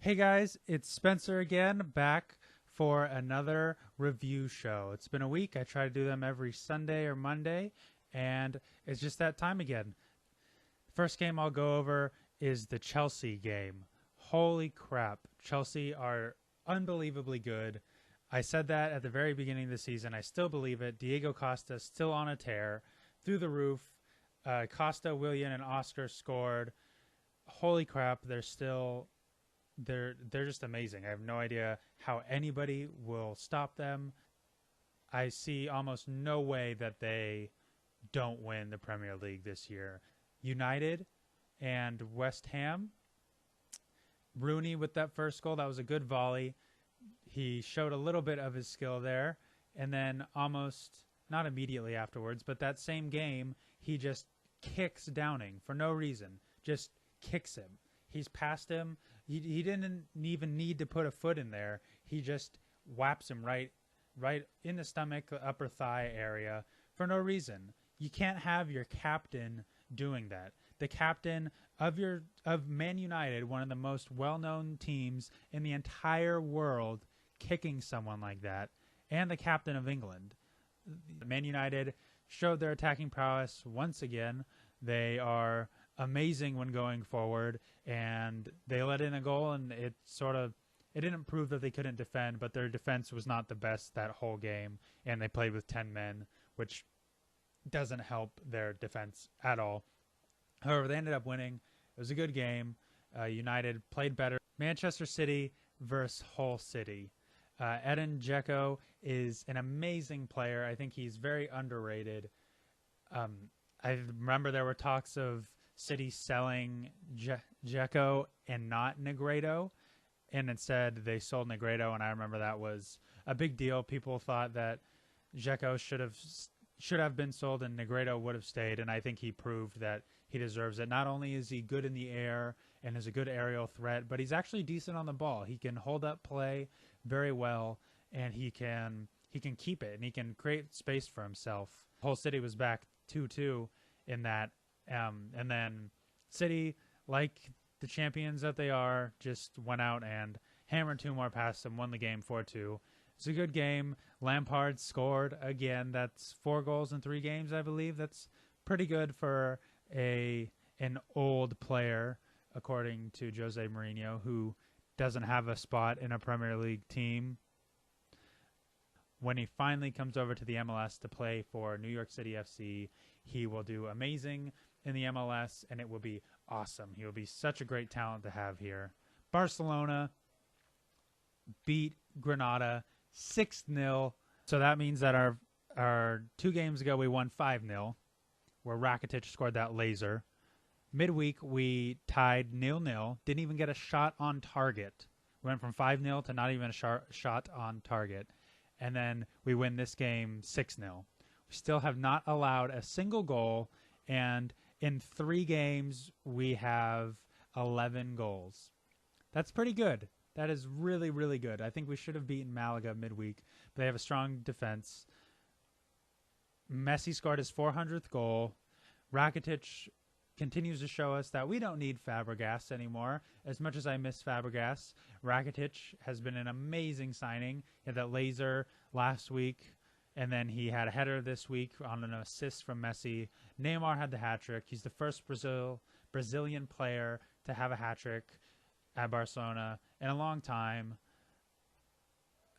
Hey guys, it's Spencer again, back for another review show. It's been a week. I try to do them every Sunday or Monday, and it's just that time again. First game I'll go over is the Chelsea game. Holy crap, Chelsea are unbelievably good. I said that at the very beginning of the season. I still believe it. Diego Costa still on a tear, through the roof. Costa, Willian, and Oscar scored. Holy crap, they're just amazing. I have no idea how anybody will stop them. I see almost no way that they don't win the Premier League this year. United and West Ham. Rooney with that first goal, that was a good volley. He showed a little bit of his skill there, and then almost, not immediately afterwards, but that same game, he just kicks Downing for no reason. Just kicks him. He's past him. He didn't even need to put a foot in there. He just whaps him right in the stomach, upper thigh area for no reason. You can't have your captain doing that. The captain of Man United, one of the most well-known teams in the entire world, kicking someone like that, and the captain of England. Man United showed their attacking prowess once again. They are amazing when going forward, and they let in a goal, and it didn't prove that they couldn't defend, but their defense was not the best that whole game, and they played with 10 men, which doesn't help their defense at all. However, they ended up winning. It was a good game. United played better. Manchester City versus Hull City. Edin Dzeko is an amazing player. I think he's very underrated. I remember there were talks of City selling Dzeko and not Negredo, and instead they sold Negredo, and I remember that was a big deal. People thought that Dzeko should have been sold and Negredo would have stayed, and I think he proved that he deserves it. Not only is he good in the air and is a good aerial threat, but he's actually decent on the ball. He can hold up play very well, and he can keep it, and he can create space for himself. Hull City was back 2-2 in that. And then City, like the champions that they are, just went out and hammered two more past them, won the game 4-2. It's a good game. Lampard scored again. That's 4 goals in 3 games, I believe. That's pretty good for an old player, according to Jose Mourinho, who doesn't have a spot in a Premier League team. When he finally comes over to the MLS to play for New York City FC, he will do amazing in the MLS, and it will be awesome. He will be such a great talent to have here. Barcelona beat Granada 6-0. So that means that our 2 games ago we won 5-0, where Rakitic scored that laser. Midweek we tied 0-0. Didn't even get a shot on target. We went from 5-0 to not even a shot on target. And then we win this game 6-0. We still have not allowed a single goal, and in 3 games we have 11 goals. That's pretty good. That is really, really good. I think we should have beaten Malaga midweek, but they have a strong defense. Messi scored his 400th goal. Rakitic continues to show us that we don't need Fabregas anymore. As much as I miss Fabregas, Rakitic has been an amazing signing. He had that laser last week, and then he had a header this week on an assist from Messi. Neymar had the hat-trick. He's the first Brazilian player to have a hat-trick at Barcelona in a long time.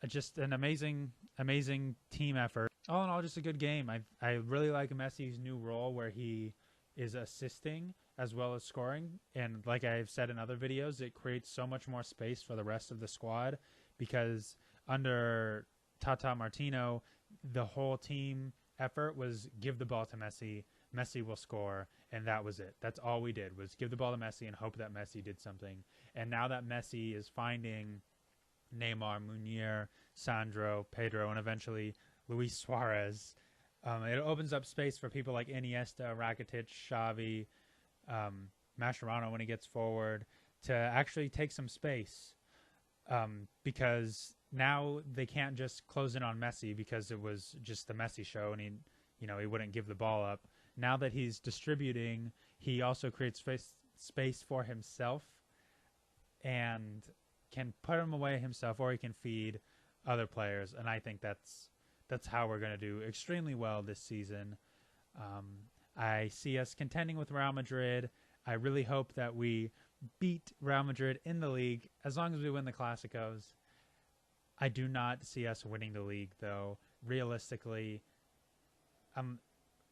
Just an amazing team effort. All in all, just a good game. I really like Messi's new role where he is assisting as well as scoring, and like I've said in other videos, it creates so much more space for the rest of the squad, because under Tata Martino, the whole team effort was give the ball to Messi, Messi will score, and that was it. That's all we did, was give the ball to Messi and hope that Messi did something. And now that Messi is finding Neymar, Munir, Sandro, Pedro, and eventually Luis Suarez, it opens up space for people like Iniesta, Rakitic, Xavi, Mascherano when he gets forward to actually take some space, because now they can't just close in on Messi because it was just the Messi show and he wouldn't give the ball up. Now that he's distributing, he also creates space for himself, and can put him away himself, or he can feed other players. And I think that's how we're going to do extremely well this season. I see us contending with Real Madrid. I really hope that we beat Real Madrid in the league as long as we win the Clásicos. I do not see us winning the league, though. Realistically,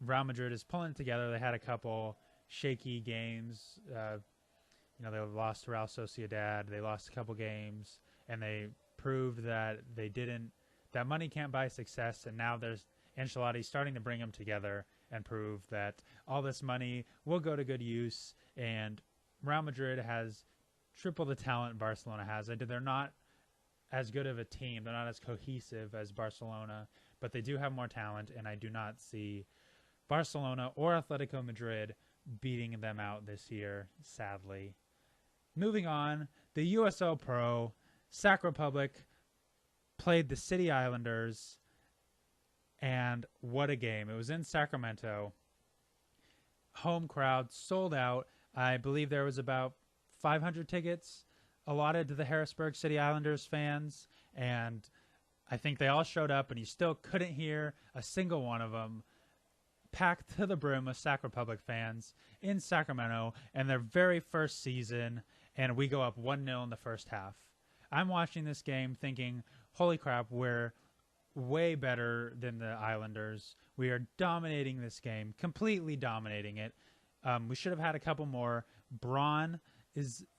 Real Madrid is pulling it together. They had a couple shaky games. They lost to Real Sociedad. They lost a couple games, and they proved that that money can't buy success. And now there's Ancelotti starting to bring them together and prove that all this money will go to good use. And Real Madrid has triple the talent Barcelona has. They're not as good of a team. They're not as cohesive as Barcelona, but they do have more talent, and I do not see Barcelona or Atletico Madrid beating them out this year, sadly. Moving on, the USL Pro, Sac Republic played the City Islanders, and what a game. It was in Sacramento. Home crowd, sold out. I believe there was about 500 tickets allotted to the Harrisburg City Islanders fans, and I think they all showed up, and you still couldn't hear a single one of them. Packed to the brim with Sac Republic fans in Sacramento in their very first season, and we go up 1-0 in the first half. I'm watching this game thinking, holy crap, we're way better than the Islanders. We are dominating this game, completely dominating it. We should have had a couple more. Braun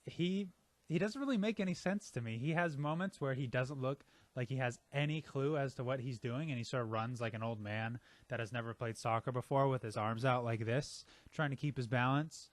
he doesn't really make any sense to me. He has moments where he doesn't look like he has any clue as to what he's doing, and he sort of runs like an old man that has never played soccer before with his arms out like this, trying to keep his balance.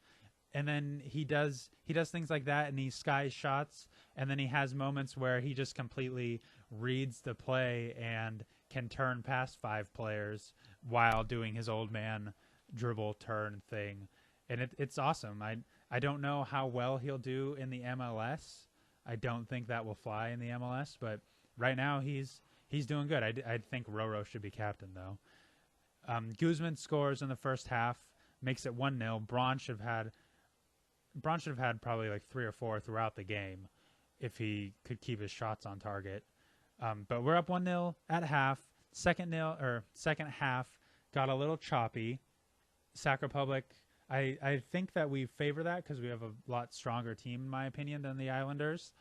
And then he does things like that, and he skies shots, and then he has moments where he just completely reads the play and can turn past 5 players while doing his old man dribble turn thing. And it's awesome. I don't know how well he'll do in the MLS. I don't think that will fly in the MLS, but right now he's doing good. I think Roro should be captain, though. Guzman scores in the first half, makes it 1-0. Braun should have had probably like 3 or 4 throughout the game if he could keep his shots on target. But we're up 1-0 at half. Second half got a little choppy. Sac Republic, I think that we favor that because we have a lot stronger team, in my opinion, than the Islanders.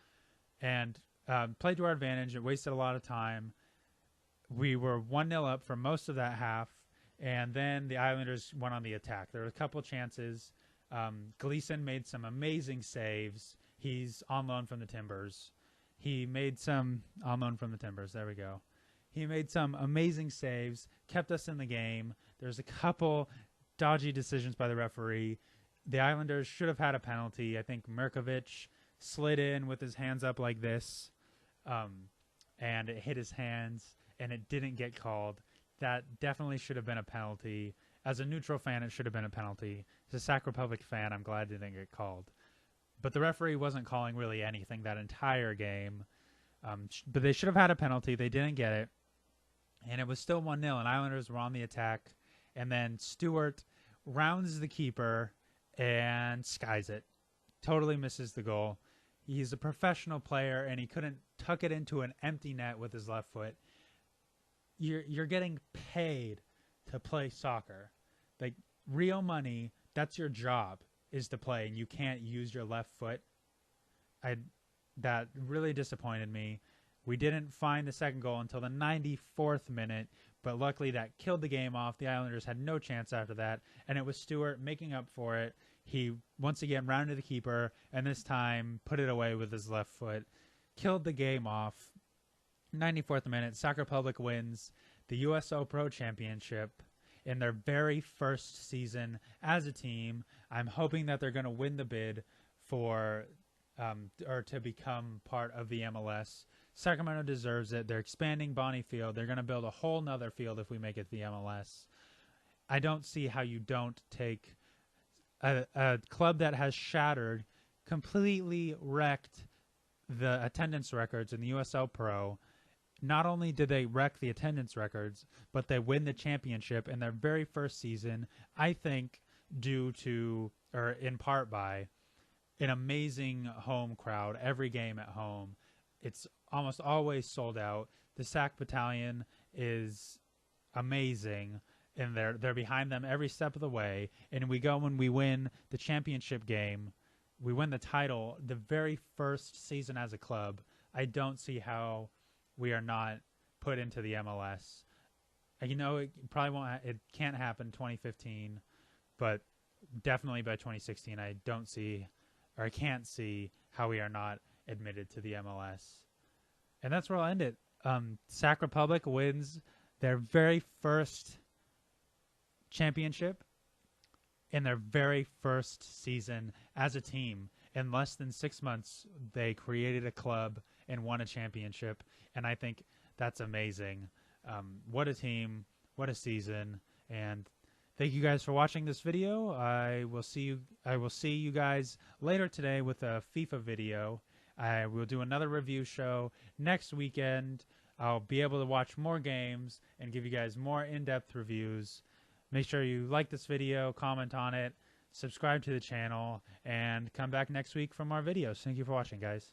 And played to our advantage. It wasted a lot of time. We were 1-0 up for most of that half, and then the Islanders went on the attack. There were a couple chances. Gleason made some amazing saves. He's on loan from the Timbers. There we go. He made some amazing saves, kept us in the game. There's a couple dodgy decisions by the referee. The Islanders should have had a penalty. I think Mirkovic slid in with his hands up like this, and it hit his hands, and it didn't get called. That definitely should have been a penalty. As a neutral fan, it should have been a penalty. As a Sac Republic fan, I'm glad it didn't get called. But the referee wasn't calling really anything that entire game. But they should have had a penalty. They didn't get it. And it was still 1-0, and Islanders were on the attack. And then Stewart rounds the keeper and skies it. Totally misses the goal. He's a professional player, and he couldn't tuck it into an empty net with his left foot. You're getting paid to play soccer. Like, real money, that's your job, is to play, and you can't use your left foot. That really disappointed me. We didn't find the second goal until the 94th minute, but luckily that killed the game off. The Islanders had no chance after that, and it was Stewart making up for it. He once again rounded the keeper, and this time put it away with his left foot. Killed the game off. 94th minute, Sac Republic wins the USL Pro Championship in their very first season as a team. I'm hoping that they're going to win the bid for or to become part of the MLS. Sacramento deserves it. They're expanding Bonnie Field. They're going to build a whole nother field if we make it to the MLS. I don't see how you don't take a club that has shattered, completely wrecked the attendance records in the USL Pro. Not only did they wreck the attendance records, but they win the championship in their very first season, I think due to, or in part by, an amazing home crowd every game at home. It's almost always sold out. The Sac Battalion is amazing, and they're behind them every step of the way. And we go when we win the championship game, we win the title, the very first season as a club. I don't see how we are not put into the MLS. You know, it probably won't. It can't happen 2015, but definitely by 2016, I don't see, or I can't see how we are not admitted to the MLS. And that's where I'll end it. Sac Republic wins their very first championship in their very first season as a team. In less than 6 months, they created a club and won a championship, and I think that's amazing. What a team, what a season, and thank you guys for watching this video. I will see you guys later today with a FIFA video. I will do another review show next weekend. I'll be able to watch more games and give you guys more in-depth reviews. Make sure you like this video, comment on it, subscribe to the channel, and come back next week for more videos. Thank you for watching, guys.